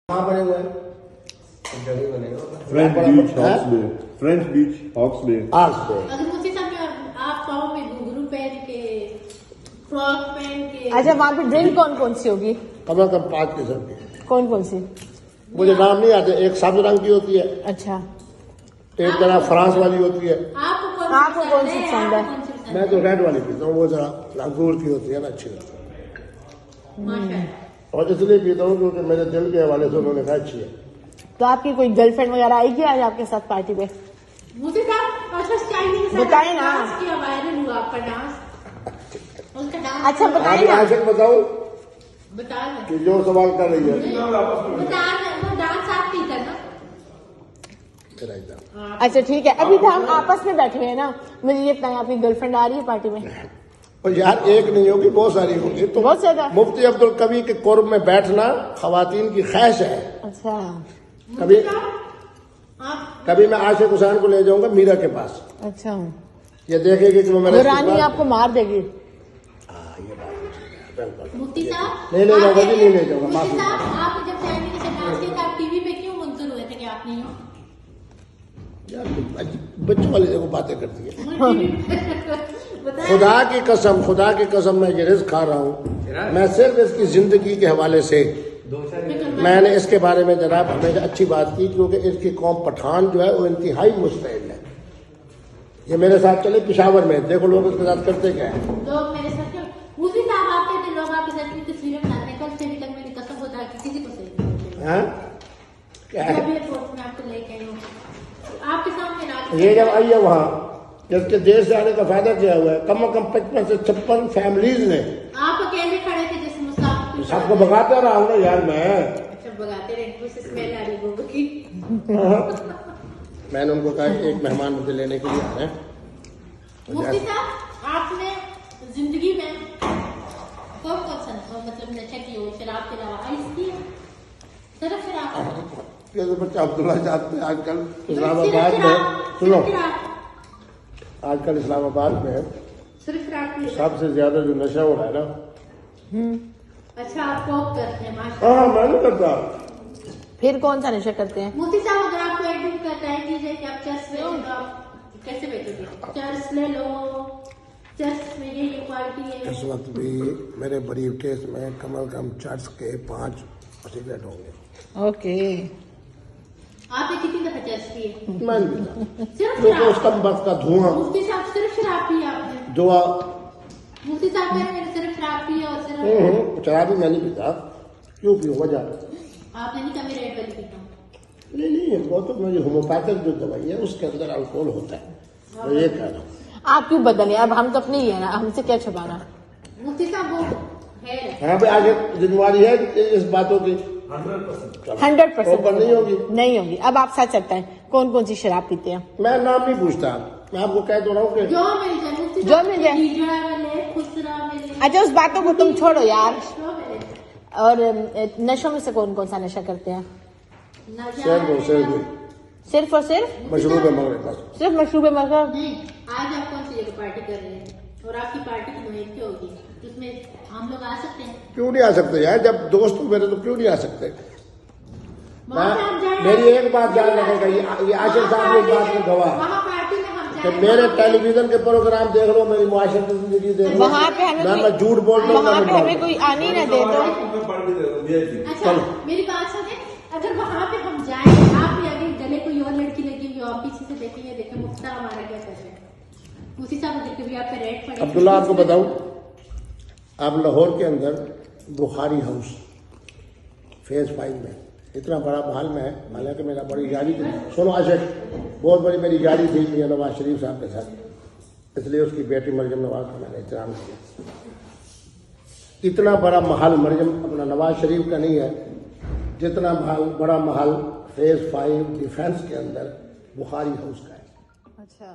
कहाँ बने हुए हैं? फ्रेंच बीच हॉक्सबे, फ्रेंच बीच हॉक्सबे। अगर मुझे सामने आप पाओ में घुंघरू पहन के, फ्रॉक पहन के। अच्छा, वहाँ पे ड्रिंक कौन कौन सी होगी? कम से कम 5 किस्म की। कौन कौन सी? मुझे नाम नहीं आते। एक सब्ज रंग की होती है, अच्छा, एक तरह फ्रांस वाली होती है। आपको कौन सी पसंद है? मैं तो रेड वाली पीता हूँ, वो जरा अंगूर की होती है ना, अच्छी होती है। माशाल्लाह। और इसलिए पीता हूँ क्योंकि मेरे दिल के हवाले से उन्होंने कहा अच्छी है। तो आपकी कोई गर्लफ्रेंड वगैरह आएगी आज आपके साथ पार्टी पे? मुझे बताए ना। किया वायरल हुआ आपका डांस, उसका डांस। अच्छा, बताए अभी ना। आशिक बताऊँ बता दें। कि जो सवाल कर रही है बता दें, वो डांस आप नहीं करना। तेरा इधर। अच्छा ठीक है, अभी तो हम आपस में बैठे हुए हैं ना, मुझे ये बताएं आपकी गर्लफ्रेंड आ रही है पार्टी में? और यार एक नहीं होगी, बहुत सारी होगी। तो बहुत ज्यादा। मुफ्ती अब्दुल कवी के कुर्ब में बैठना खवातीन की ख्वाहिश है। अच्छा, कभी मैं आशिक हुसैन को ले जाऊंगा मीरा के पास, अच्छा, ये देखेगी कि वो मेरा वो रानी आपको मार देगी। हाँ, ये बात तो ठीक है, बिल्कुल। मुफ्ती साहब नहीं ले जाऊंगा जी, नहीं ले जाऊंगा, मुफ्ती माफी। साहब, आप जब फैमिली के साथ डांस किया था, आप टीवी पे क्यों मुंतजर हुए थे कि आप नहीं हो? यार बच्चों वाली देखो बातें करती है। बताएं। खुदा की कसम मैं ये रिस्क खा रहा हूँ। मैं सिर्फ इसकी जिंदगी के हवाले से मैंने इसके बारे में जनाब हमेशा अच्छी बात की, क्योंकि इसकी कौम पठान जो है वो इंतहाई मुस्तैद है। ये मेरे साथ चले पेशावर में, देखो लोग इसके साथ करते क्या है। लोग मेरे साथ क्यों? मुफ्ती साहब आप कहते हैं लोग आपके साथ इतनी तस्वीरें बनाते हैं, कल से अभी तक मेरी कसम होता है कि किसी को सही नहीं होती। हाँ? क्या है? अभी रिपोर्ट में आपको लेके आई हूँ, आपके सामने ना। ये जब आई है वहाँ, जिसके देश से आने का फायदा क्या हुआ है, कम से कम 55 से 56 फैमिलीज ने। आप अकेले खड़े थे जैसे मुसाफिर। सबको भगाता रहा हूँ ना यार मैं। अच्छा, भगाते रहे, मुझसे स्मेल आ रही गोबर की। मैंने उनको कहा कि एक मेहमान मुझे लेने के लिए आ रहे हैं। मुफ्ती साहब, आपने जिंदगी में कौन कौन सा मतलब नशा की हो, शराब के अलावा आइस की है? सिर्फ शराब? जैसे बच्चा अब्दुल्ला साहब में आजकल इस्लामाबाद में, सुनो, आजकल इस्लामाबाद में सिर्फ शराब की है? सबसे ज्यादा जो नशा हो रहा है ना। अच्छा, आप कॉप करते हैं माशाल्लाह। हाँ, मैं नहीं करता। फिर कौन सा नशा करते हैं? मुफ्ती साहब, अगर आपको एक दिन का टाइम दीजिए कि आप चर्च में तो आप कैसे बेचोगे? चर्च ले लो, चर्च में ये क्वालिटी है। इस वक्त भी मेरे बरीब केस में कम से कम चर्च के 5 सिगरेट होंगे। ओके, आपने कितनी दफा चर्च की है? मैं नहीं पीता, सिर्फ क्योंकि शराब? उसका वक्त का धुआं मुफ्ती साहब, सिर्फ शराब पी आपने? दुआ। मुफ्ती साहब कह रहे हैं सिर्फ शराब पी और सिर्फ। शराब भी मैं नहीं पीता। क्यों पीऊँ? वजह आपने नहीं कहा मैं रेड वाली पीता हूँ। नहीं, वो तो मेरी होम्योपैथिक जो दवाई है उसके अंदर अल्कोहल होता है। मैं ये कह रहा हूँ। आप क्यों बदले? अब हम तो अपने ही है ना, हमसे क्या छुपाना? मुफ्ती साहब वो है यहाँ पे आगे जिम्मेवारी है इस बातों की 100% ऊपर नहीं होगी। नहीं होगी। अब आप सच सकते हैं कौन कौन सी शराब पीते हैं? मैं नाम नहीं पूछता, मैं आपको कह तो रहा हूँ कि जो मिल जाए मुफ्ती जो साहब, मिल जाए। हीजड़ा मिले, खुसरा मिले। अच्छा, उस बातों को तुम छोड़ो यार। जो मिले। और नशों में से कौन कौन सा नशा करते हैं? सिर्फ और सिर्फ मशरूब है मगर बस। सिर्फ मशरूब मगर? नहीं, आज आप कौन सी जगह पार्टी कर रहे हैं और आपकी पार्टी की नोयत क्या होगी, उसमें हम लोग आ सकते हैं? क्यों नहीं आ सकते यार? जब दोस्त हो मेरे तो क्यों नहीं आ सकते? वहाँ पे आप जाएं। मेरी एक बात याद रखेगा, ये आशिक साहब ने इस बात में गवाह वहाँ पार्टी में हम कि जाएं। मेरे टेलीविजन के प्रोग्राम देख लो, मेरी मुआशरती जिंदगी देख लो, वहाँ पे हमें मैं झूठ बोल रहा हूँ, वहाँ मैं पे नहीं हमें कोई आने ही ना दे तो। अच्छा, मेरी बात सुने, अगर वहाँ पे हम जाएं, आप भी अगर गले कोई और लड़की लगी हुई हो, आप पीछे से देखेंगे, देखें मुफ्ता हमारा क्या कर रहे हैं। उसी साहब अगर कभी आप पे रेड पड़े। अब्दुल्ला आपको बताऊं, आप लाहौर के अंदर बुखारी हाउस फेज 5 में इतना बड़ा महल में है, हालांकि मेरा बड़ी यारी थी। सुनो आशिक, बहुत बड़ी मेरी यारी थी मियां नवाज शरीफ साहब के साथ, इसलिए उसकी बेटी मरियम नवाज का मैंने एहतराम किया। इतना बड़ा महल मरियम अपना नवाज शरीफ का नहीं है जितना बड़ा महल फेज 5 डिफेंस के अंदर बुखारी हाउस का है। अच्छा।